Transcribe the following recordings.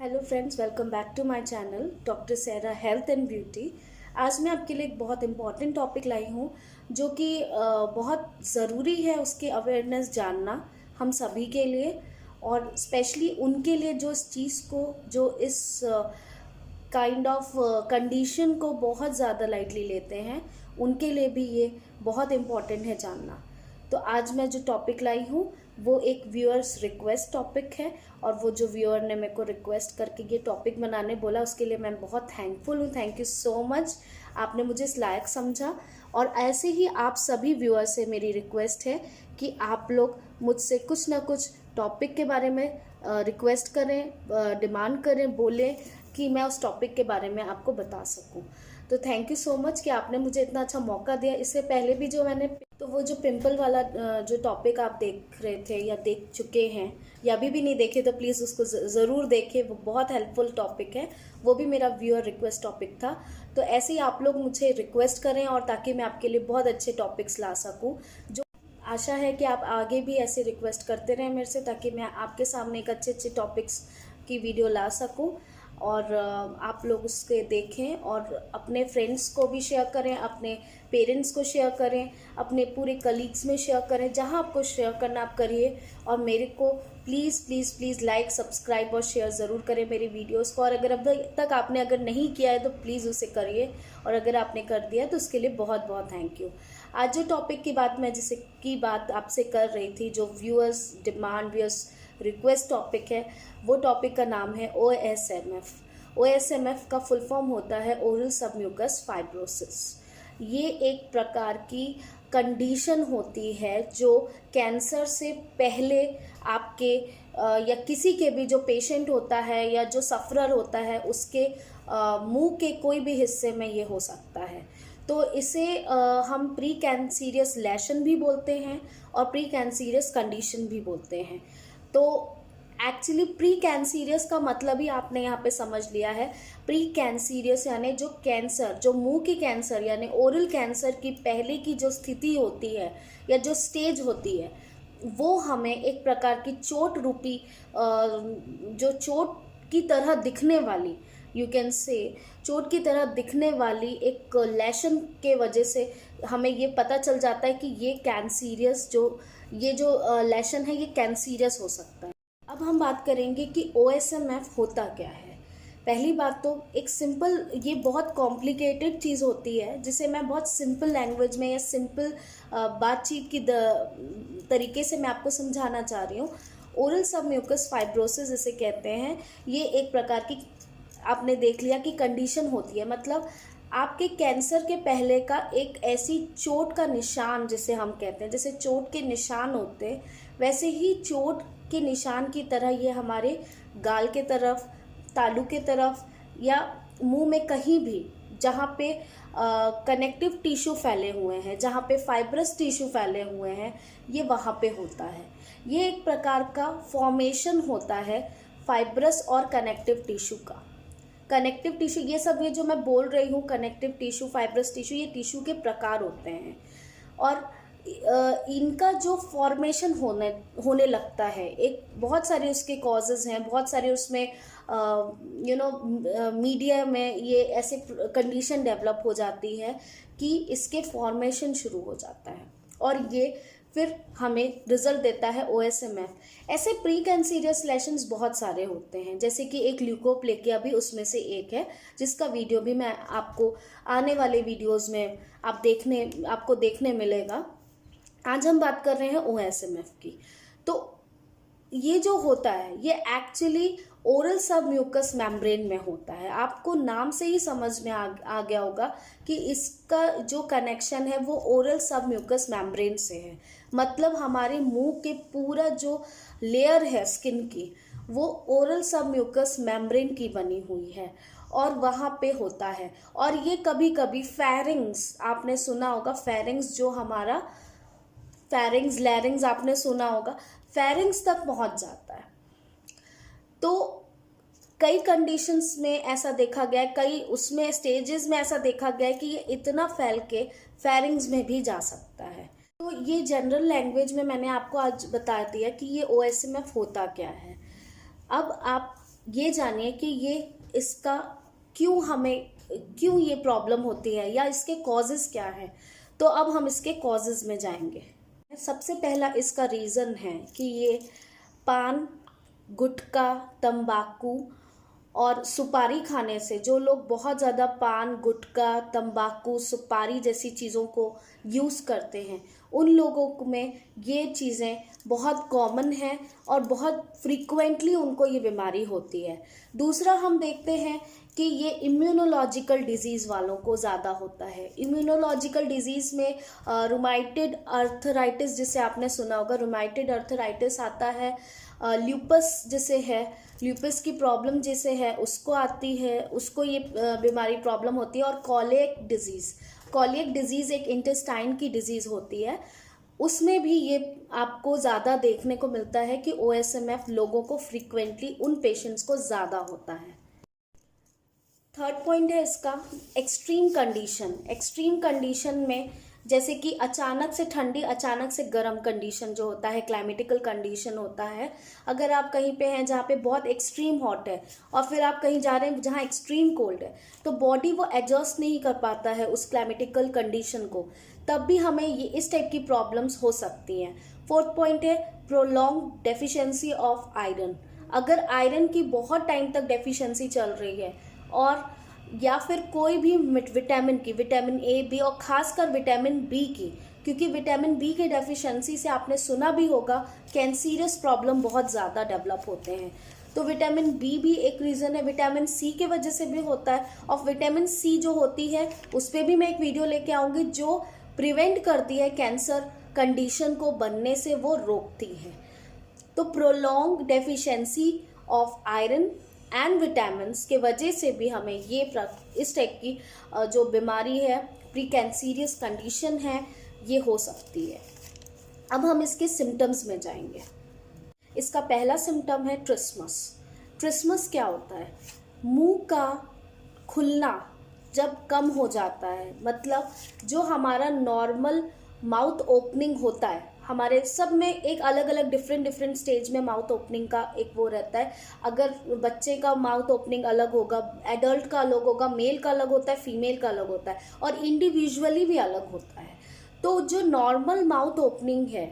Hello friends, welcome back to my channel doctor Sera health and beauty. आज मैं आपके लिए एक बहुत इम्पॉर्टेंट टॉपिक लाई हूँ जो कि बहुत ज़रूरी है उसकी अवेयरनेस जानना हम सभी के लिए, और स्पेशली उनके लिए जो इस चीज़ को, जो इस काइंड ऑफ कंडीशन को बहुत ज़्यादा लाइटली लेते हैं, उनके लिए भी ये बहुत इम्पॉर्टेंट है जानना। तो आज मैं जो टॉपिक लाई हूँ वो एक व्यूअर्स रिक्वेस्ट टॉपिक है, और वो जो व्यूअर ने मेरे को रिक्वेस्ट करके ये टॉपिक बनाने बोला, उसके लिए मैं बहुत थैंकफुल हूँ। थैंक यू सो मच, आपने मुझे इस लायक समझा। और ऐसे ही आप सभी व्यूअर से मेरी रिक्वेस्ट है कि आप लोग मुझसे कुछ ना कुछ टॉपिक के बारे में रिक्वेस्ट करें, डिमांड करें, बोलें कि मैं उस टॉपिक के बारे में आपको बता सकूं। तो थैंक यू सो मच कि आपने मुझे इतना अच्छा मौका दिया। इससे पहले भी जो मैंने वो जो पिंपल वाला जो टॉपिक आप देख रहे थे या देख चुके हैं या अभी भी नहीं देखे तो प्लीज़ उसको ज़रूर देखें, वो बहुत हेल्पफुल टॉपिक है। वो भी मेरा व्यूअर रिक्वेस्ट टॉपिक था। तो ऐसे ही आप लोग मुझे रिक्वेस्ट करें, और ताकि मैं आपके लिए बहुत अच्छे टॉपिक्स ला सकूँ। जो आशा है कि आप आगे भी ऐसे रिक्वेस्ट करते रहें मेरे से, ताकि मैं आपके सामने एक अच्छे टॉपिक्स की वीडियो ला सकूँ और आप लोग उसके देखें और अपने फ्रेंड्स को भी शेयर करें, अपने पेरेंट्स को शेयर करें, अपने पूरे कलीग्स में शेयर करें। जहां आपको शेयर करना आप करिए, और मेरे को please please please like, subscribe और शेयर ज़रूर करें मेरी वीडियोस को। और अगर अब तक आपने अगर नहीं किया है तो प्लीज़ उसे करिए, और अगर आपने कर दिया तो उसके लिए बहुत बहुत थैंक यू। आज जो टॉपिक की बात मैं जिसे की बात आपसे कर रही थी, जो viewers demand, viewers request topic है, वो टॉपिक का नाम है OSMF। OSMF का फुल फॉर्म होता है ओरल सबम्यूकस फाइब्रोसिस। ये एक प्रकार की कंडीशन होती है जो कैंसर से पहले आपके या किसी के भी जो पेशेंट होता है या जो सफरर होता है, उसके मुंह के कोई भी हिस्से में ये हो सकता है। तो इसे हम प्री कैंसीरियस लेशन भी बोलते हैं और प्री कैंसीरियस कंडीशन भी बोलते हैं। तो एक्चुअली प्री कैंसीरियस का मतलब ही आपने यहाँ पे समझ लिया है। प्री कैंसीरियस यानी जो कैंसर, जो मुंह की कैंसर यानी ओरल कैंसर की पहले की जो स्थिति होती है या जो स्टेज होती है, वो हमें एक प्रकार की चोट रूपी, जो चोट की तरह दिखने वाली, यू कैन से चोट की तरह दिखने वाली एक लेशन के वजह से हमें ये पता चल जाता है कि ये कैंसीरियस, ये जो लेशन है ये कैंसीरियस हो सकता है। अब हम बात करेंगे कि OSMF होता क्या है। पहली बात तो एक सिंपल, ये बहुत कॉम्प्लिकेटेड चीज़ होती है जिसे मैं बहुत सिंपल लैंग्वेज में या सिंपल बातचीत की तरीके से मैं आपको समझाना चाह रही हूँ। ओरल सबम्यूकस फाइब्रोसिस जिसे कहते हैं, ये एक प्रकार की, आपने देख लिया कि कंडीशन होती है, मतलब आपके कैंसर के पहले का एक ऐसी चोट का निशान जिसे हम कहते हैं, जैसे चोट के निशान होते हैं वैसे ही चोट के निशान की तरह ये हमारे गाल के तरफ, तालू के तरफ या मुंह में कहीं भी जहाँ पे कनेक्टिव टिश्यू फैले हुए हैं, जहाँ पे फाइब्रस टिश्यू फैले हुए हैं, ये वहाँ पे होता है। ये एक प्रकार का फॉर्मेशन होता है फाइब्रस और कनेक्टिव टिश्यू का। कनेक्टिव टिश्यू, ये सब ये जो मैं बोल रही हूँ, कनेक्टिव टिश्यू, फाइब्रस टिश्यू, ये टिश्यू के प्रकार होते हैं। और इनका जो फॉर्मेशन होने लगता है, एक बहुत सारे उसके कॉजेज़ हैं, बहुत सारे उसमें मीडिया में ये ऐसे कंडीशन डेवलप हो जाती है कि इसके फॉर्मेशन शुरू हो जाता है, और ये फिर हमें रिजल्ट देता है OSMF। ऐसे प्री कैंसीरियस लेशंस बहुत सारे होते हैं, जैसे कि एक ल्यूकोप्लेकिया भी उसमें से एक है, जिसका वीडियो भी मैं आपको आने वाले वीडियोस में आपको देखने मिलेगा। आज हम बात कर रहे हैं OSMF की। तो ये जो होता है ये एक्चुअली ओरल सबम्यूकस मेम्ब्रेन में होता है। आपको नाम से ही समझ में आ गया होगा कि इसका जो कनेक्शन है वो ओरल सबम्यूकस मेम्ब्रेन से है। मतलब हमारे मुंह के पूरा जो लेयर है स्किन की, वो ओरल सबम्यूकस मेम्ब्रेन की बनी हुई है और वहाँ पे होता है। और ये कभी कभी फेरिंग्स, आपने सुना होगा फेरिंग्स, जो हमारा फेरिंग्स, लैरिंग्स आपने सुना होगा, फेरिंग्स तक पहुंच जाता है। तो कई कंडीशंस में ऐसा देखा गया है, कई उसमें स्टेजेस में ऐसा देखा गया है कि ये इतना फैल के फेरिंग्स में भी जा सकता है। तो ये जनरल लैंग्वेज में मैंने आपको आज बता दिया कि ये OSMF होता क्या है। अब आप ये जानिए कि ये इसका क्यों ये प्रॉब्लम होती है या इसके कॉजेज़ क्या हैं। तो अब हम इसके कॉजेज़ में जाएंगे। सबसे पहला इसका रीज़न है कि ये पान, गुटखा, तंबाकू और सुपारी खाने से, जो लोग बहुत ज़्यादा पान, गुटखा, तंबाकू, सुपारी जैसी चीज़ों को यूज़ करते हैं, उन लोगों में ये चीज़ें बहुत कॉमन हैं और बहुत फ्रीक्वेंटली उनको ये बीमारी होती है। दूसरा हम देखते हैं कि ये इम्यूनोलॉजिकल डिजीज़ वालों को ज़्यादा होता है। इम्यूनोलॉजिकल डिजीज़ में रुमाटिड अर्थराइटिस, जिसे आपने सुना होगा, रुमाटिड अर्थराइटिस आता है। ल्यूपस जिसे है, ल्यूपस की प्रॉब्लम जिसे है उसको आती है, उसको ये बीमारी प्रॉब्लम होती है। और कॉलिक डिजीज़ एक इंटेस्टाइन की डिजीज़ होती है, उसमें भी ये आपको ज़्यादा देखने को मिलता है कि OSMF लोगों को फ्रीक्वेंटली उन पेशेंट्स को ज़्यादा होता है। थर्ड पॉइंट है इसका एक्सट्रीम कंडीशन। एक्सट्रीम कंडीशन में जैसे कि अचानक से ठंडी, अचानक से गर्म कंडीशन जो होता है, क्लाइमेटिकल कंडीशन होता है। अगर आप कहीं पे हैं जहाँ पे बहुत एक्सट्रीम हॉट है और फिर आप कहीं जा रहे हैं जहाँ एक्सट्रीम कोल्ड है, तो बॉडी वो एडजस्ट नहीं कर पाता है उस क्लाइमेटिकल कंडीशन को, तब भी हमें ये इस टाइप की प्रॉब्लम्स हो सकती हैं। फोर्थ पॉइंट है प्रोलॉन्ग डेफिशिएंसी ऑफ आयरन। अगर आयरन की बहुत टाइम तक डेफिशिएंसी चल रही है, और या फिर कोई भी विटामिन की, विटामिन A, B और खासकर विटामिन B की, क्योंकि विटामिन B की डेफिशिएंसी से आपने सुना भी होगा कैंसरियस प्रॉब्लम बहुत ज़्यादा डेवलप होते हैं। तो विटामिन B भी एक रीज़न है। विटामिन C के वजह से भी होता है। और विटामिन C जो होती है उस पर भी मैं एक वीडियो लेके आऊँगी, जो प्रिवेंट करती है कैंसर कंडीशन को बनने से, वो रोकती है। तो prolong deficiency of iron and vitamins के वजह से भी हमें ये इस टाइप की जो बीमारी है, प्री कैंसरियस कंडीशन है, ये हो सकती है। अब हम इसके सिम्टम्स में जाएंगे। इसका पहला सिम्टम है ट्रिस्मस। ट्रिस्मस क्या होता है? मुंह का खुलना जब कम हो जाता है, मतलब जो हमारा नॉर्मल माउथ ओपनिंग होता है, हमारे सब में एक अलग अलग डिफरेंट स्टेज में माउथ ओपनिंग का एक वो रहता है। अगर बच्चे का माउथ ओपनिंग अलग होगा, एडल्ट का अलग होगा, मेल का अलग होता है, फीमेल का अलग होता है, और इंडिविजुअली भी अलग होता है। तो जो नॉर्मल माउथ ओपनिंग है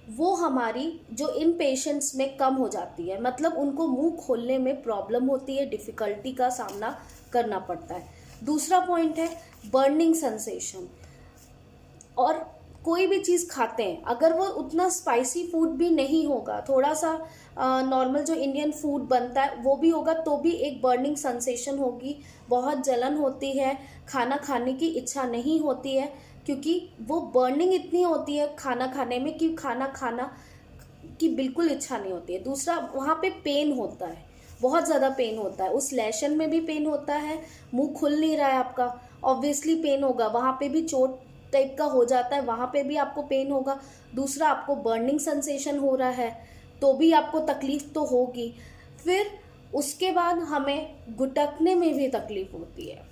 वो हमारी जो इन पेशेंट्स में कम हो जाती है, मतलब उनको मुंह खोलने में प्रॉब्लम होती है, डिफ़िकल्टी का सामना करना पड़ता है। दूसरा पॉइंट है बर्निंग सेंसेशन। और कोई भी चीज़ खाते हैं, अगर वो उतना स्पाइसी फूड भी नहीं होगा, थोड़ा सा नॉर्मल जो इंडियन फूड बनता है वो भी होगा, तो भी एक बर्निंग सेंसेशन होगी, बहुत जलन होती है, खाना खाने की इच्छा नहीं होती है, क्योंकि वो बर्निंग इतनी होती है खाना खाने में कि खाना खाना की बिल्कुल इच्छा नहीं होती है। दूसरा, वहाँ पे पेन होता है, बहुत ज़्यादा पेन होता है, उस लेशन में भी पेन होता है, मुंह खुल नहीं रहा है आपका, ऑब्वियसली पेन होगा, वहाँ पे भी चोट टाइप का हो जाता है, वहाँ पे भी आपको पेन होगा। दूसरा, आपको बर्निंग सेंसेशन हो रहा है तो भी आपको तकलीफ तो होगी। फिर उसके बाद हमें गुटकने में भी तकलीफ होती है,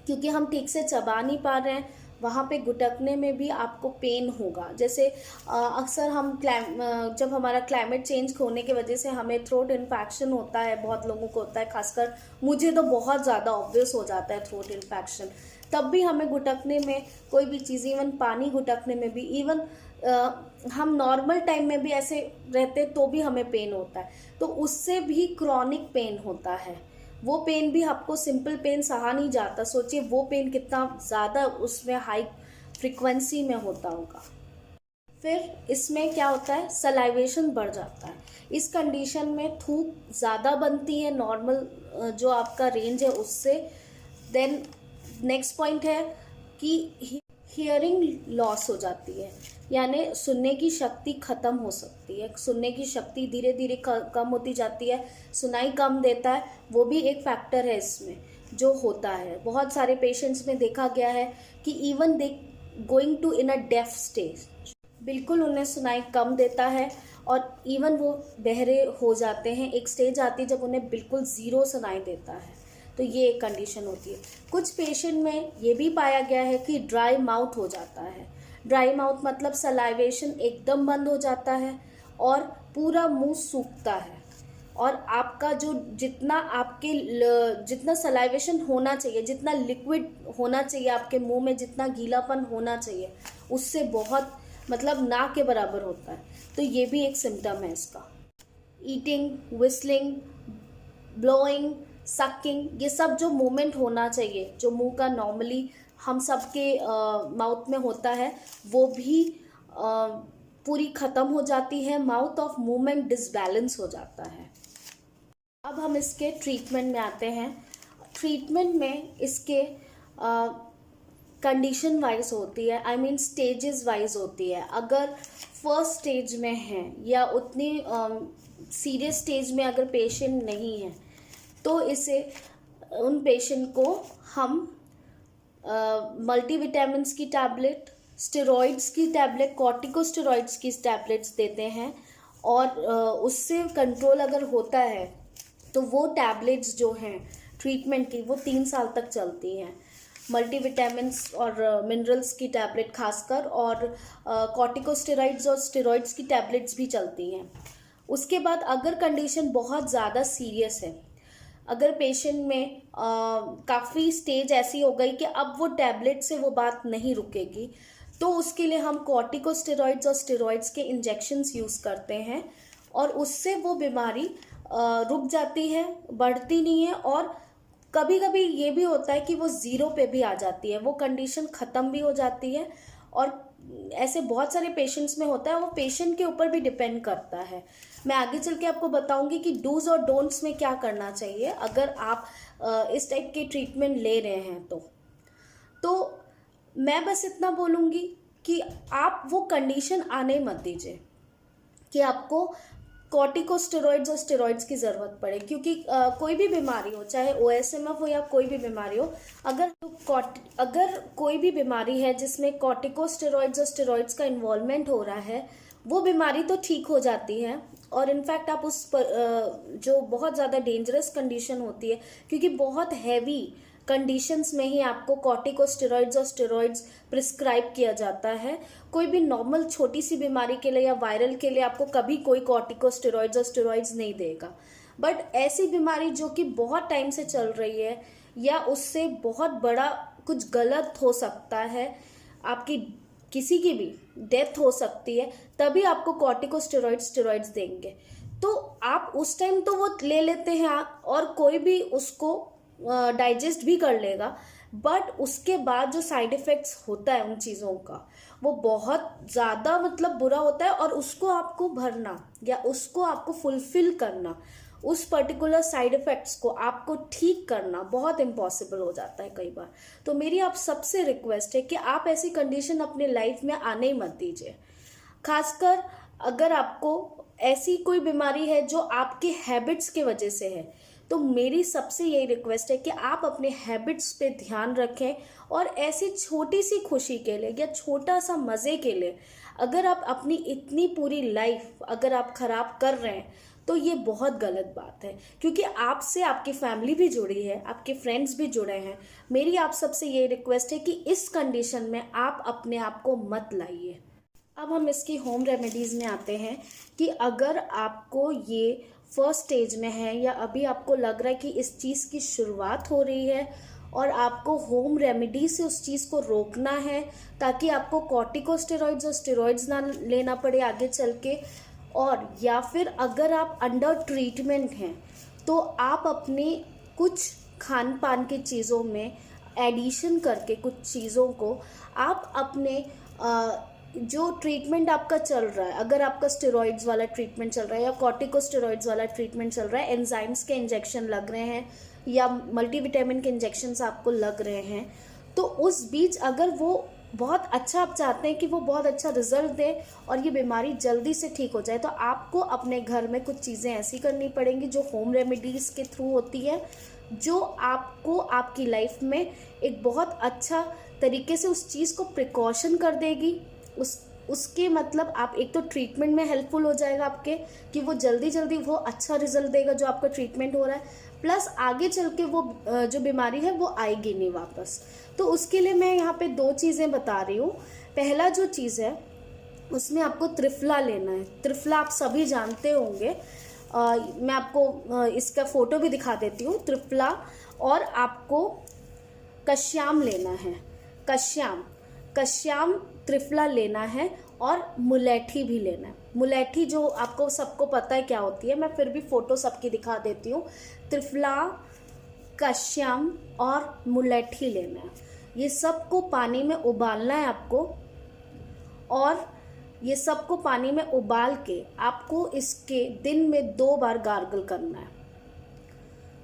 क्योंकि हम ठीक से चबा नहीं पा रहे हैं, वहाँ पे गुटकने में भी आपको पेन होगा। जैसे अक्सर हम जब हमारा क्लाइमेट चेंज होने की वजह से हमें थ्रोट इन्फेक्शन होता है, बहुत लोगों को होता है, खासकर मुझे तो बहुत ज़्यादा ऑब्वियस हो जाता है थ्रोट इन्फेक्शन, तब भी हमें गुटकने में कोई भी चीज़, इवन पानी गुटकने में भी, इवन हम नॉर्मल टाइम में भी ऐसे रहते तो भी हमें पेन होता है। तो उससे भी क्रॉनिक पेन होता है, वो पेन भी आपको सिंपल पेन सहा नहीं जाता, सोचिए वो पेन कितना ज़्यादा उसमें हाई फ्रिक्वेंसी में होता होगा। फिर इसमें क्या होता है, सलाइवेशन बढ़ जाता है। इस कंडीशन में थूक ज़्यादा बनती है नॉर्मल जो आपका रेंज है उससे। देन नेक्स्ट पॉइंट है कि हियरिंग लॉस हो जाती है, यानी सुनने की शक्ति ख़त्म हो सकती है, सुनने की शक्ति धीरे धीरे कम होती जाती है, सुनाई कम देता है, वो भी एक फैक्टर है इसमें जो होता है। बहुत सारे पेशेंट्स में देखा गया है कि even they going to in a deaf stage, बिल्कुल उन्हें सुनाई कम देता है, और इवन वो बहरे हो जाते हैं। एक स्टेज आती है जब उन्हें बिल्कुल ज़ीरो सुनाई देता है, तो ये एक कंडीशन होती है। कुछ पेशेंट में ये भी पाया गया है कि ड्राई माउथ हो जाता है। ड्राई माउथ मतलब सलाइवेशन एकदम बंद हो जाता है और पूरा मुंह सूखता है, और आपका जो जितना सलाइवेशन होना चाहिए, जितना लिक्विड होना चाहिए आपके मुंह में, जितना गीलापन होना चाहिए, उससे बहुत मतलब ना के बराबर होता है। तो ये भी एक सिम्टम है इसका। ईटिंग, विस्लिंग, ब्लोइंग, सकिंग, ये सब जो मूवमेंट होना चाहिए, जो मुंह का नॉर्मली हम सबके माउथ में होता है, वो भी पूरी ख़त्म हो जाती है। माउथ ऑफ मूवमेंट डिसबैलेंस हो जाता है। अब हम इसके ट्रीटमेंट में आते हैं। ट्रीटमेंट में इसके कंडीशन वाइज होती है, आई मीन स्टेजेस वाइज होती है। अगर फर्स्ट स्टेज में है या उतनी सीरियस स्टेज में अगर पेशेंट नहीं है, तो उन पेशेंट को हम मल्टीविटामिन्स की टैबलेट, स्टेरॉइड्स की टैबलेट, कॉर्टिकोस्टेरॉइड्स की टैबलेट्स देते हैं। और उससे कंट्रोल अगर होता है तो वो टैबलेट्स जो हैं ट्रीटमेंट की, वो 3 साल तक चलती हैं। मल्टीविटामिन्स और मिनरल्स की टैबलेट खासकर, और कॉर्टिकोस्टेरॉइड्स और स्टेरॉइड्स की टैबलेट्स भी चलती हैं। उसके बाद अगर कंडीशन बहुत ज़्यादा सीरियस है, अगर पेशेंट में काफ़ी स्टेज ऐसी हो गई कि अब वो टैबलेट से वो बात नहीं रुकेगी, तो उसके लिए हम कॉर्टिकोस्टेरॉइड्स और स्टेरॉइड्स के इंजेक्शंस यूज़ करते हैं, और उससे वो बीमारी रुक जाती है, बढ़ती नहीं है। और कभी कभी ये भी होता है कि वो ज़ीरो पे भी आ जाती है, वो कंडीशन ख़त्म भी हो जाती है। और ऐसे बहुत सारे पेशेंट्स में होता है, वो पेशेंट के ऊपर भी डिपेंड करता है। मैं आगे चल के आपको बताऊंगी कि डूज और डोंट्स में क्या करना चाहिए अगर आप इस टाइप के ट्रीटमेंट ले रहे हैं। तो मैं बस इतना बोलूँगी कि आप वो कंडीशन आने मत दीजिए कि आपको कॉर्टिकोस्टेरॉइड्स और स्टेरॉइड्स की ज़रूरत पड़े, क्योंकि कोई भी बीमारी हो, चाहे OSMF हो या कोई भी बीमारी हो, अगर कोई भी बीमारी है जिसमें कॉर्टिकोस्टेरॉइड्स और स्टेरॉइड्स का इन्वॉल्वमेंट हो रहा है, वो बीमारी तो ठीक हो जाती है। और इनफैक्ट आप उस पर जो बहुत ज़्यादा डेंजरस कंडीशन होती है, क्योंकि बहुत हैवी कंडीशंस में ही आपको कॉर्टिकोस्टेरॉइड्स और स्टेरॉइड्स प्रिस्क्राइब किया जाता है। कोई भी नॉर्मल छोटी सी बीमारी के लिए या वायरल के लिए आपको कभी कोई कॉर्टिकोस्टेरॉइड्स और स्टेरॉइड्स नहीं देगा। बट ऐसी बीमारी जो कि बहुत टाइम से चल रही है या उससे बहुत बड़ा कुछ गलत हो सकता है, आपकी किसी की भी डेथ हो सकती है, तभी आपको कॉर्टिकोस्टेरॉइड्स स्टेरॉइड्स देंगे। तो आप उस टाइम तो वो ले लेते हैं और कोई भी उसको डाइजेस्ट भी कर लेगा, बट उसके बाद जो साइड इफ़ेक्ट्स होता है उन चीज़ों का, वो बहुत ज़्यादा मतलब बुरा होता है। और उसको आपको भरना या उसको आपको फुलफिल करना, उस पर्टिकुलर साइड इफ़ेक्ट्स को आपको ठीक करना बहुत इम्पॉसिबल हो जाता है कई बार। तो मेरी आप सबसे रिक्वेस्ट है कि आप ऐसी कंडीशन अपने लाइफ में आने ही मत दीजिए। खासकर अगर आपको ऐसी कोई बीमारी है जो आपके हैबिट्स के वजह से है, तो मेरी सबसे यही रिक्वेस्ट है कि आप अपने हैबिट्स पे ध्यान रखें। और ऐसी छोटी सी खुशी के लिए या छोटा सा मज़े के लिए अगर आप अपनी इतनी पूरी लाइफ अगर आप ख़राब कर रहे हैं, तो ये बहुत गलत बात है, क्योंकि आपसे आपकी फैमिली भी जुड़ी है, आपके फ्रेंड्स भी जुड़े हैं। मेरी आप सबसे ये रिक्वेस्ट है कि इस कंडीशन में आप अपने आप को मत लाइए। अब हम इसकी होम रेमेडीज़ में आते हैं कि अगर आपको ये फर्स्ट स्टेज में है या अभी आपको लग रहा है कि इस चीज़ की शुरुआत हो रही है और आपको होम रेमेडी से उस चीज़ को रोकना है, ताकि आपको कॉर्टिकोस्टेरॉइड्स और स्टेरॉइड्स ना लेना पड़े आगे चल के, और या फिर अगर आप अंडर ट्रीटमेंट हैं, तो आप अपने कुछ खान पान की चीज़ों में एडिशन करके कुछ चीज़ों को आप अपने जो ट्रीटमेंट आपका चल रहा है, अगर आपका स्टेरॉइड्स वाला ट्रीटमेंट चल रहा है या कॉर्टिकोस्टेरॉइड्स वाला ट्रीटमेंट चल रहा है, एंजाइम्स के इंजेक्शन लग रहे हैं या मल्टीविटामिन के इंजेक्शंस आपको लग रहे हैं, तो उस बीच अगर वो बहुत अच्छा आप चाहते हैं कि वो बहुत अच्छा रिजल्ट दे और ये बीमारी जल्दी से ठीक हो जाए, तो आपको अपने घर में कुछ चीज़ें ऐसी करनी पड़ेंगी जो होम रेमेडीज़ के थ्रू होती है, जो आपको आपकी लाइफ में एक बहुत अच्छा तरीके से उस चीज़ को प्रिकॉशन कर देगी। उसके मतलब आप एक तो ट्रीटमेंट में हेल्पफुल हो जाएगा आपके, कि वो जल्दी वो अच्छा रिजल्ट देगा जो आपका ट्रीटमेंट हो रहा है, प्लस आगे चल के वो जो बीमारी है वो आएगी नहीं वापस। तो उसके लिए मैं यहाँ पे 2 चीज़ें बता रही हूँ। पहला जो चीज़ है उसमें आपको त्रिफला लेना है। त्रिफला आप सभी जानते होंगे, मैं आपको इसका फ़ोटो भी दिखा देती हूँ। त्रिफला और आपको कश्याम लेना है, कश्याम त्रिफला लेना है और मुलेठी भी लेना है। मुलेठी जो आपको सबको पता है क्या होती है, मैं फिर भी फ़ोटो सबकी दिखा देती हूँ। त्रिफला, कश्याम और मुलेठी लेना है। ये सबको पानी में उबालना है आपको, और ये सबको पानी में उबाल के आपको इसके दिन में 2 बार गार्गल करना है।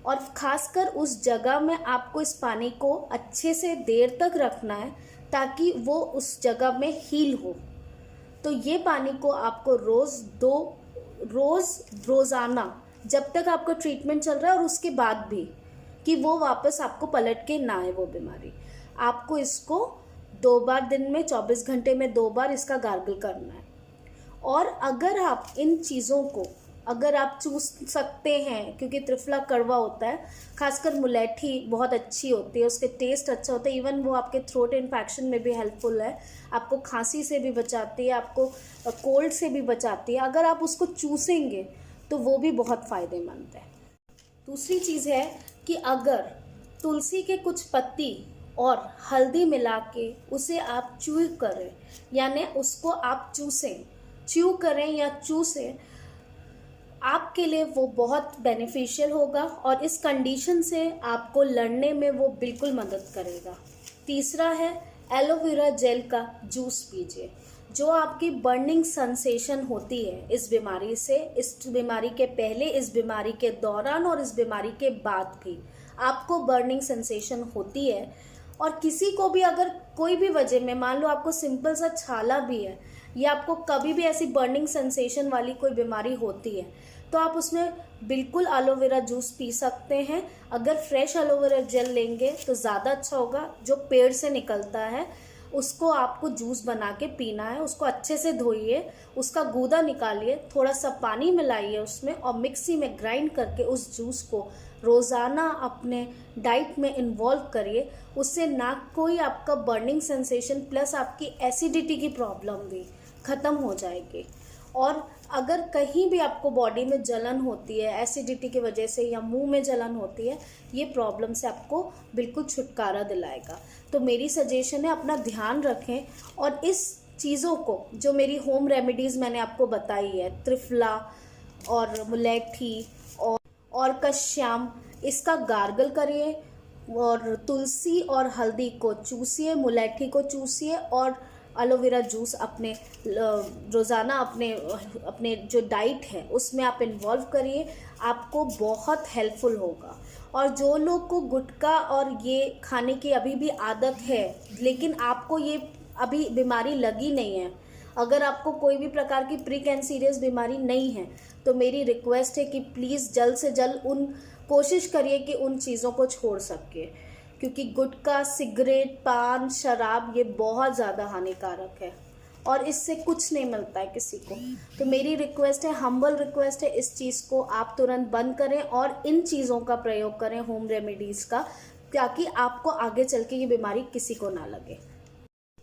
और ख़ासकर उस जगह में आपको इस पानी को अच्छे से देर तक रखना है ताकि वो उस जगह में हील हो। तो ये पानी को आपको रोज़ाना जब तक आपका ट्रीटमेंट चल रहा है और उसके बाद भी, कि वो वापस आपको पलट के ना आए वो बीमारी, आपको इसको 2 बार दिन में 24 घंटे में 2 बार इसका गार्गल करना है। और अगर आप इन चीज़ों को अगर आप चूस सकते हैं, क्योंकि त्रिफला कड़वा होता है, खासकर मुलेठी बहुत अच्छी होती है, उसके टेस्ट अच्छा होता है, इवन वो आपके थ्रोट इन्फेक्शन में भी हेल्पफुल है, आपको खांसी से भी बचाती है, आपको कोल्ड से भी बचाती है। अगर आप उसको चूसेंगे तो वो भी बहुत फ़ायदेमंद है। दूसरी चीज़ है कि अगर तुलसी के कुछ पत्ती और हल्दी मिला के उसे आप च्यू करें, यानी उसको आप च्यू करें या चूसें, आपके लिए वो बहुत बेनिफिशियल होगा और इस कंडीशन से आपको लड़ने में वो बिल्कुल मदद करेगा। तीसरा है एलोवेरा जेल का जूस पीजिए। जो आपकी बर्निंग सेंसेशन होती है इस बीमारी से, इस बीमारी के पहले, इस बीमारी के दौरान और इस बीमारी के बाद भी आपको बर्निंग सेंसेशन होती है, और किसी को भी अगर कोई भी वजह में, मान लो आपको सिंपल सा छाला भी है या आपको कभी भी ऐसी बर्निंग सेंसेशन वाली कोई बीमारी होती है, तो आप उसमें बिल्कुल एलोवेरा जूस पी सकते हैं। अगर फ्रेश एलोवेरा जेल लेंगे तो ज़्यादा अच्छा होगा। जो पेड़ से निकलता है उसको आपको जूस बना के पीना है। उसको अच्छे से धोइए, उसका गूदा निकालिए, थोड़ा सा पानी मिलाइए उसमें और मिक्सी में ग्राइंड करके उस जूस को रोज़ाना अपने डाइट में इन्वॉल्व करिए। उससे ना कोई आपका बर्निंग सेंसेशन प्लस आपकी एसिडिटी की प्रॉब्लम भी ख़त्म हो जाएगी। और अगर कहीं भी आपको बॉडी में जलन होती है एसिडिटी की वजह से या मुंह में जलन होती है, ये प्रॉब्लम से आपको बिल्कुल छुटकारा दिलाएगा। तो मेरी सजेशन है अपना ध्यान रखें और इस चीज़ों को, जो मेरी होम रेमेडीज़ मैंने आपको बताई है, त्रिफला और मुलेठी और कश्याम, इसका गार्गल करिए और तुलसी और हल्दी को चूसिए, मुलेठी को चूसिए और एलोवेरा जूस अपने रोज़ाना अपने जो डाइट है उसमें आप इन्वॉल्व करिए। आपको बहुत हेल्पफुल होगा। और जो लोग को गुटखा और ये खाने की अभी भी आदत है, लेकिन आपको ये अभी बीमारी लगी नहीं है, अगर आपको कोई भी प्रकार की प्री कैंसरियस बीमारी नहीं है, तो मेरी रिक्वेस्ट है कि प्लीज़ जल्द से जल्द कोशिश करिए कि उन चीज़ों को छोड़ सके, क्योंकि गुटखा, सिगरेट, पान, शराब ये बहुत ज़्यादा हानिकारक है और इससे कुछ नहीं मिलता है किसी को। तो मेरी रिक्वेस्ट है, हम्बल रिक्वेस्ट है, इस चीज़ को आप तुरंत बंद करें और इन चीज़ों का प्रयोग करें, होम रेमेडीज़ का, ताकि आपको आगे चल के ये बीमारी किसी को ना लगे।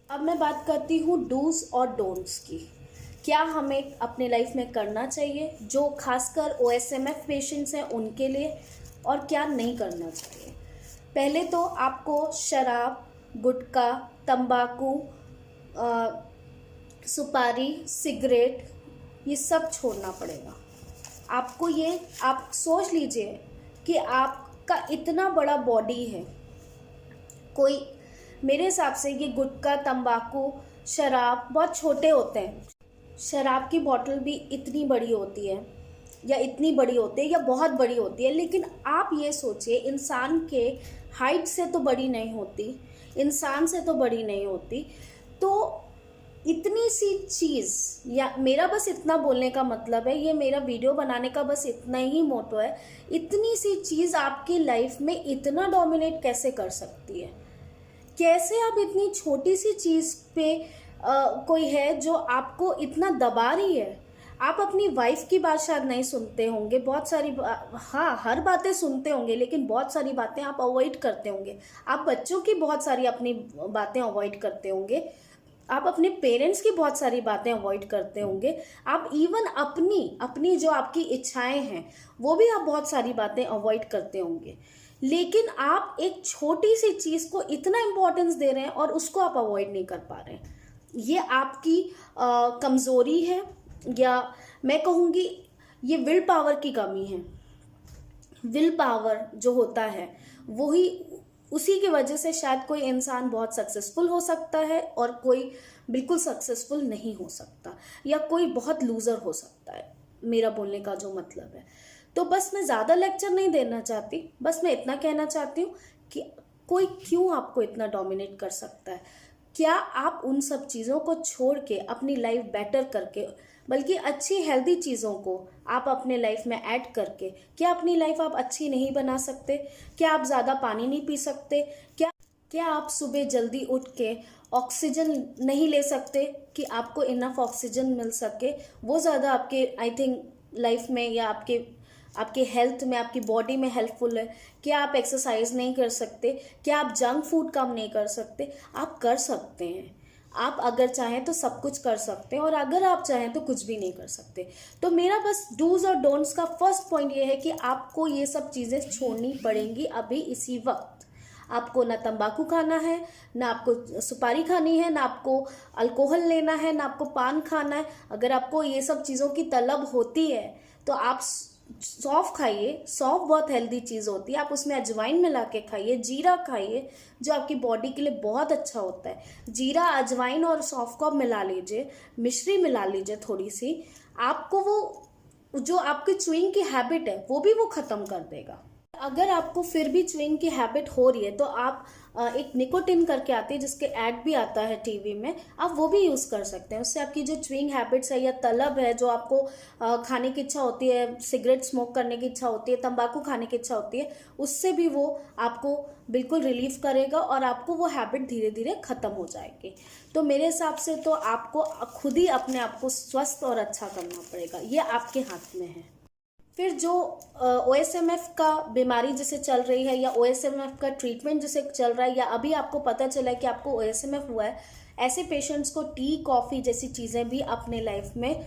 अब मैं बात करती हूँ डूज और डोंट्स की। क्या हमें अपने लाइफ में करना चाहिए, जो खासकर OSMF पेशेंट्स हैं उनके लिए, और क्या नहीं करना चाहिए। पहले तो आपको शराब, गुटखा, तंबाकू, सुपारी, सिगरेट, ये सब छोड़ना पड़ेगा आपको। ये आप सोच लीजिए कि आपका इतना बड़ा बॉडी है, कोई मेरे हिसाब से ये गुटखा, तंबाकू, शराब बहुत छोटे होते हैं। शराब की बोतल भी इतनी बड़ी होती है या इतनी बड़ी होती है या बहुत बड़ी होती है, लेकिन आप ये सोचिए इंसान के हाइट से तो बड़ी नहीं होती, इंसान से तो बड़ी नहीं होती। तो इतनी सी चीज़, या मेरा बस इतना बोलने का मतलब है, ये मेरा वीडियो बनाने का बस इतना ही मोटो है, इतनी सी चीज़ आपकी लाइफ में इतना डोमिनेट कैसे कर सकती है। कैसे आप इतनी छोटी सी चीज़ पे कोई है जो आपको इतना दबा रही है। आप अपनी वाइफ की बात शायद नहीं सुनते होंगे, बहुत सारी हाँ, हर बातें सुनते होंगे, लेकिन बहुत सारी बातें आप अवॉइड करते होंगे। आप बच्चों की बहुत सारी अपनी बातें अवॉइड करते होंगे, आप अपने पेरेंट्स की बहुत सारी बातें अवॉइड करते होंगे, आप इवन अपनी अपनी जो आपकी इच्छाएं हैं वो भी आप बहुत सारी बातें अवॉइड करते होंगे, लेकिन आप एक छोटी सी चीज़ को इतना इम्पोर्टेंस दे रहे हैं और उसको आप अवॉइड नहीं कर पा रहे हैं। ये आपकी कमज़ोरी है, या मैं कहूँगी ये विल पावर की कमी है। विल पावर जो होता है वही, उसी की वजह से शायद कोई इंसान बहुत सक्सेसफुल हो सकता है और कोई बिल्कुल सक्सेसफुल नहीं हो सकता, या कोई बहुत लूज़र हो सकता है। मेरा बोलने का जो मतलब है, तो बस मैं ज़्यादा लेक्चर नहीं देना चाहती, बस मैं इतना कहना चाहती हूँ कि कोई क्यों आपको इतना डोमिनेट कर सकता है। क्या आप उन सब चीज़ों को छोड़ के अपनी लाइफ बेटर करके, बल्कि अच्छी हेल्दी चीज़ों को आप अपने लाइफ में ऐड करके, क्या अपनी लाइफ आप अच्छी नहीं बना सकते? क्या आप ज़्यादा पानी नहीं पी सकते? क्या आप सुबह जल्दी उठ के ऑक्सीजन नहीं ले सकते कि आपको इनफ ऑक्सीजन मिल सके? वो ज़्यादा आपके आई थिंक लाइफ में या आपके हेल्थ में, आपकी बॉडी में हेल्पफुल है। क्या आप एक्सरसाइज नहीं कर सकते? क्या आप जंक फूड कम नहीं कर सकते? आप कर सकते हैं। आप अगर चाहें तो सब कुछ कर सकते हैं, और अगर आप चाहें तो कुछ भी नहीं कर सकते। तो मेरा बस डूज और डोंट्स का फर्स्ट पॉइंट ये है कि आपको ये सब चीज़ें छोड़नी पड़ेंगी अभी इसी वक्त। आपको ना तंबाकू खाना है, ना आपको सुपारी खानी है, ना आपको अल्कोहल लेना है, ना आपको पान खाना है। अगर आपको ये सब चीज़ों की तलब होती है तो आप सौंफ खाइए। सौंफ बहुत हेल्दी चीज़ होती है, आप उसमें अजवाइन मिला के खाइए। जीरा खाइए जो आपकी बॉडी के लिए बहुत अच्छा होता है। जीरा, अजवाइन और सौंफ को आप मिला लीजिए, मिश्री मिला लीजिए थोड़ी सी, आपको वो जो आपकी च्युइंग की हैबिट है वो भी वो ख़त्म कर देगा। अगर आपको फिर भी च्युइंग की हैबिट हो रही है तो आप एक निकोटिन करके आती है जिसके ऐड भी आता है टीवी में, आप वो भी यूज़ कर सकते हैं। उससे आपकी जो च्युइंग हैबिट्स है या तलब है, जो आपको खाने की इच्छा होती है, सिगरेट स्मोक करने की इच्छा होती है, तंबाकू खाने की इच्छा होती है, उससे भी वो आपको बिल्कुल रिलीफ करेगा और आपको वो हैबिट धीरे धीरे ख़त्म हो जाएगी। तो मेरे हिसाब से तो आपको खुद ही अपने आप को स्वस्थ और अच्छा करना पड़ेगा, ये आपके हाथ में है। फिर जो OSMF का बीमारी जिसे चल रही है, या OSMF का ट्रीटमेंट जिसे चल रहा है, या अभी आपको पता चला है कि आपको OSMF हुआ है, ऐसे पेशेंट्स को टी, कॉफ़ी जैसी चीज़ें भी अपने लाइफ में,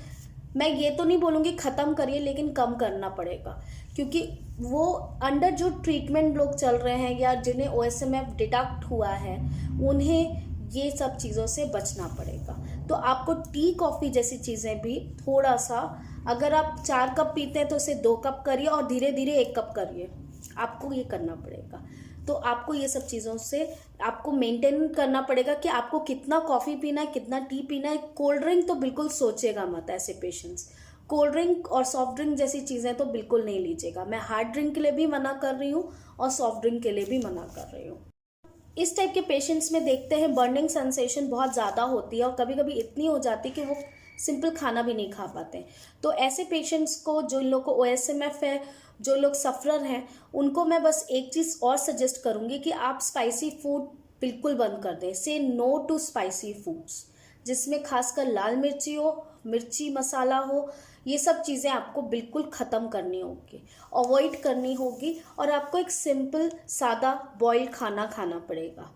मैं ये तो नहीं बोलूँगी ख़त्म करिए, लेकिन कम करना पड़ेगा। क्योंकि वो अंडर जो ट्रीटमेंट लोग चल रहे हैं या जिन्हें OSMF डिटेक्ट हुआ है, उन्हें ये सब चीज़ों से बचना पड़ेगा। तो आपको टी, कॉफ़ी जैसी चीज़ें भी थोड़ा सा, अगर आप 4 कप पीते हैं तो उसे 2 कप करिए और धीरे धीरे 1 कप करिए। आपको ये करना पड़ेगा। तो आपको ये सब चीज़ों से आपको मेंटेन करना पड़ेगा कि आपको कितना कॉफ़ी पीना है, कितना टी पीना है। कोल्ड ड्रिंक तो बिल्कुल सोचेगा मत ऐसे पेशेंट्स। कोल्ड ड्रिंक और सॉफ्ट ड्रिंक जैसी चीज़ें तो बिल्कुल नहीं लीजिएगा। मैं हार्ड ड्रिंक के लिए भी मना कर रही हूँ और सॉफ्ट ड्रिंक के लिए भी मना कर रही हूँ। इस टाइप के पेशेंट्स में देखते हैं बर्निंग सेंसेशन बहुत ज़्यादा होती है और कभी कभी इतनी हो जाती है कि वो सिंपल खाना भी नहीं खा पाते। तो ऐसे पेशेंट्स को, जो इन लोग को OSMF है, जो लोग सफ़रर हैं, उनको मैं बस एक चीज़ और सजेस्ट करूँगी कि आप स्पाइसी फूड बिल्कुल बंद कर दें। से नो टू स्पाइसी फूड्स, जिसमें खासकर लाल मिर्ची हो, मिर्ची मसाला हो, ये सब चीज़ें आपको बिल्कुल ख़त्म करनी होगी, अवॉइड करनी होगी, और आपको एक सिंपल सादा बॉइल्ड खाना खाना पड़ेगा।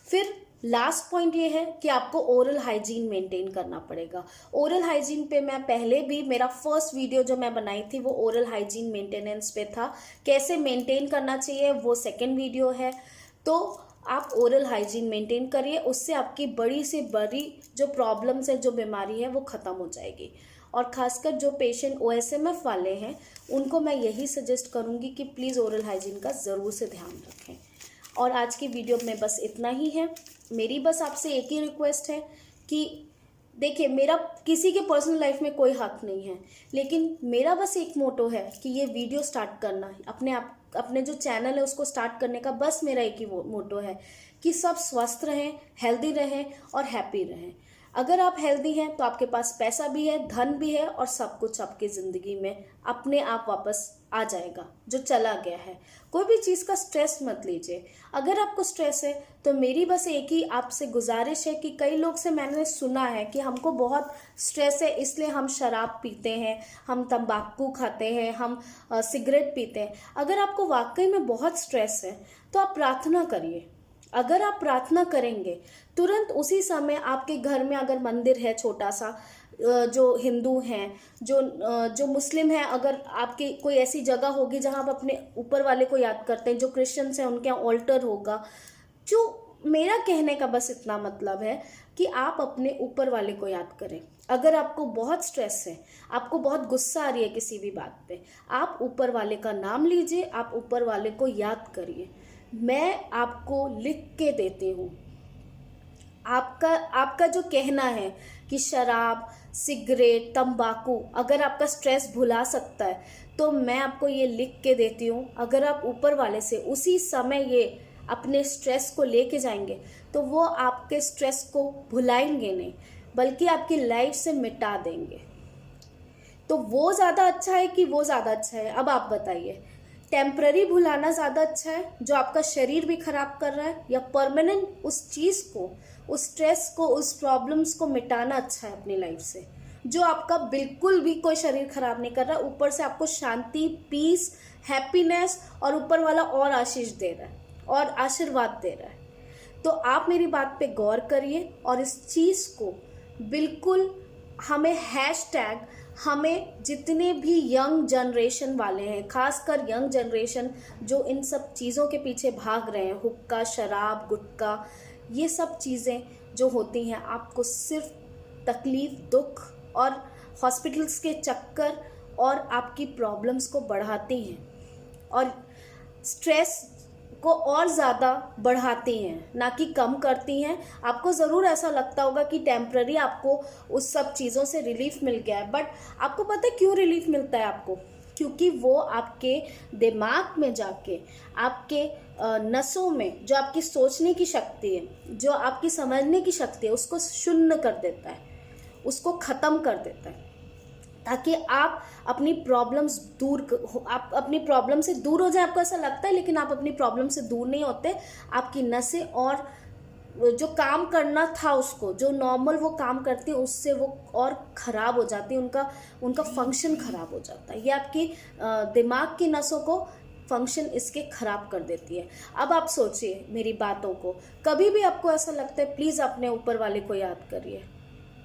फिर लास्ट पॉइंट ये है कि आपको ओरल हाइजीन मेंटेन करना पड़ेगा। ओरल हाइजीन पे मैं पहले भी, मेरा फर्स्ट वीडियो जो मैं बनाई थी वो ओरल हाइजीन मेंटेनेंस पे था, कैसे मेंटेन करना चाहिए, वो सेकेंड वीडियो है। तो आप ओरल हाइजीन मेंटेन करिए, उससे आपकी बड़ी से बड़ी जो प्रॉब्लम्स है, जो बीमारी है, वो ख़त्म हो जाएगी। और ख़ासकर जो पेशेंट OSMF वाले हैं, उनको मैं यही सजेस्ट करूँगी कि प्लीज़ ओरल हाइजीन का ज़रूर से ध्यान रखें। और आज की वीडियो में बस इतना ही है। मेरी बस आपसे एक ही रिक्वेस्ट है कि देखिए, मेरा किसी के पर्सनल लाइफ में कोई हक नहीं है, लेकिन मेरा बस एक मोटो है कि ये वीडियो स्टार्ट करना, अपने जो चैनल है उसको स्टार्ट करने का बस मेरा एक ही मोटो है कि सब स्वस्थ रहें, हेल्दी रहें और हैप्पी रहें। अगर आप हेल्दी हैं तो आपके पास पैसा भी है, धन भी है, और सब कुछ आपकी ज़िंदगी में अपने आप वापस आ जाएगा जो चला गया है। कोई भी चीज़ का स्ट्रेस मत लीजिए। अगर आपको स्ट्रेस है तो मेरी बस एक ही आपसे गुजारिश है कि कई लोग से मैंने सुना है कि हमको बहुत स्ट्रेस है इसलिए हम शराब पीते हैं, हम तंबाकू खाते हैं, हम सिगरेट पीते हैं। अगर आपको वाकई में बहुत स्ट्रेस है तो आप प्रार्थना करिए। अगर आप प्रार्थना करेंगे, तुरंत उसी समय आपके घर में अगर मंदिर है छोटा सा, जो हिंदू हैं, जो मुस्लिम हैं, अगर आपकी कोई ऐसी जगह होगी जहां आप अपने ऊपर वाले को याद करते हैं, जो क्रिश्चियंस हैं उनके यहाँ ऑल्टर होगा। जो मेरा कहने का बस इतना मतलब है कि आप अपने ऊपर वाले को याद करें। अगर आपको बहुत स्ट्रेस है, आपको बहुत गुस्सा आ रही है किसी भी बात पे, आप ऊपर वाले का नाम लीजिए, आप ऊपर वाले को याद करिए। मैं आपको लिख के देती हूँ। आपका जो कहना है कि शराब, सिगरेट, तंबाकू अगर आपका स्ट्रेस भुला सकता है, तो मैं आपको ये लिख के देती हूँ। अगर आप ऊपर वाले से उसी समय ये अपने स्ट्रेस को लेके जाएंगे, तो वो आपके स्ट्रेस को भुलाएंगे नहीं, बल्कि आपकी लाइफ से मिटा देंगे। तो वो ज़्यादा अच्छा है कि वो ज़्यादा अच्छा है? अब आप बताइए, टेम्पररी भुलाना ज़्यादा अच्छा है जो आपका शरीर भी खराब कर रहा है, या परमानेंट उस चीज़ को, उस स्ट्रेस को, उस प्रॉब्लम्स को मिटाना अच्छा है अपनी लाइफ से, जो आपका बिल्कुल भी कोई शरीर खराब नहीं कर रहा, ऊपर से आपको शांति, पीस, हैप्पीनेस और ऊपर वाला और आशीष दे रहा है और आशीर्वाद दे रहा है। तो आप मेरी बात पे गौर करिए और इस चीज़ को बिल्कुल हमें जितने भी यंग जनरेशन वाले हैं, खासकर यंग जनरेशन जो इन सब चीज़ों के पीछे भाग रहे हैं, हुक्का, शराब, गुटखा, ये सब चीज़ें जो होती हैं आपको सिर्फ तकलीफ, दुख और हॉस्पिटल्स के चक्कर और आपकी प्रॉब्लम्स को बढ़ाती हैं और स्ट्रेस को और ज़्यादा बढ़ाती हैं, ना कि कम करती हैं। आपको ज़रूर ऐसा लगता होगा कि टेम्प्ररी आपको उस सब चीज़ों से रिलीफ मिल गया है, बट आपको पता है क्यों रिलीफ मिलता है आपको? क्योंकि वो आपके दिमाग में जाके, आपके नसों में, जो आपकी सोचने की शक्ति है, जो आपकी समझने की शक्ति है, उसको शून्य कर देता है, उसको ख़त्म कर देता है, ताकि आप अपनी आप अपनी प्रॉब्लम से दूर हो जाए। आपको ऐसा लगता है, लेकिन आप अपनी प्रॉब्लम से दूर नहीं होते। आपकी नसें और जो काम करना था उसको, जो नॉर्मल वो काम करती है, उससे वो और ख़राब हो जाती है, उनका फंक्शन ख़राब हो जाता है। ये आपकी दिमाग की नसों को फंक्शन इसके ख़राब कर देती है। अब आप सोचिए मेरी बातों को, कभी भी आपको ऐसा लगता है, प्लीज़ अपने ऊपर वाले को याद करिए,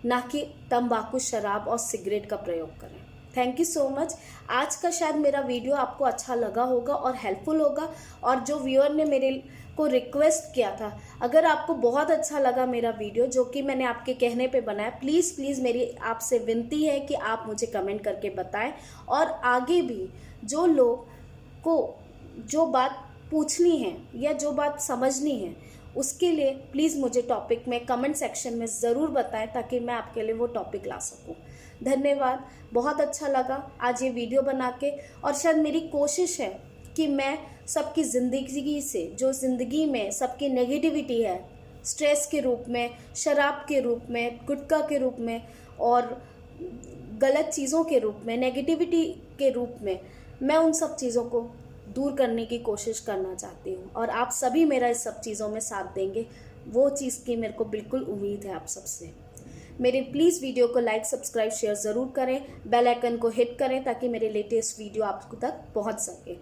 ना कि तंबाकू, शराब और सिगरेट का प्रयोग करें। Thank you so much. आज का शायद मेरा वीडियो आपको अच्छा लगा होगा और हेल्पफुल होगा। और जो व्यूअर ने मेरे को रिक्वेस्ट किया था, अगर आपको बहुत अच्छा लगा मेरा वीडियो जो कि मैंने आपके कहने पे बनाया, प्लीज़ मेरी आपसे विनती है कि आप मुझे कमेंट करके बताएं। और आगे भी जो लोग को जो बात पूछनी है या जो बात समझनी है, उसके लिए प्लीज़ मुझे टॉपिक में कमेंट सेक्शन में ज़रूर बताएं, ताकि मैं आपके लिए वो टॉपिक ला सकूं। धन्यवाद। बहुत अच्छा लगा आज ये वीडियो बना के, और शायद मेरी कोशिश है कि मैं सबकी ज़िंदगी से, जो ज़िंदगी में सबकी नेगेटिविटी है, स्ट्रेस के रूप में, शराब के रूप में, गुटखा के रूप में और गलत चीज़ों के रूप में, नेगेटिविटी के रूप में, मैं उन सब चीज़ों को दूर करने की कोशिश करना चाहती हूँ। और आप सभी मेरा इस सब चीज़ों में साथ देंगे, वो चीज़ की मेरे को बिल्कुल उम्मीद है आप सबसे। मेरे प्लीज़ वीडियो को लाइक, सब्सक्राइब, शेयर ज़रूर करें, बेल आइकन को हिट करें, ताकि मेरे लेटेस्ट वीडियो आप तक पहुँच सके।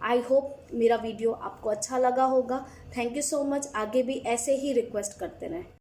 आई होप मेरा वीडियो आपको अच्छा लगा होगा। Thank you so much. आगे भी ऐसे ही रिक्वेस्ट करते रहें।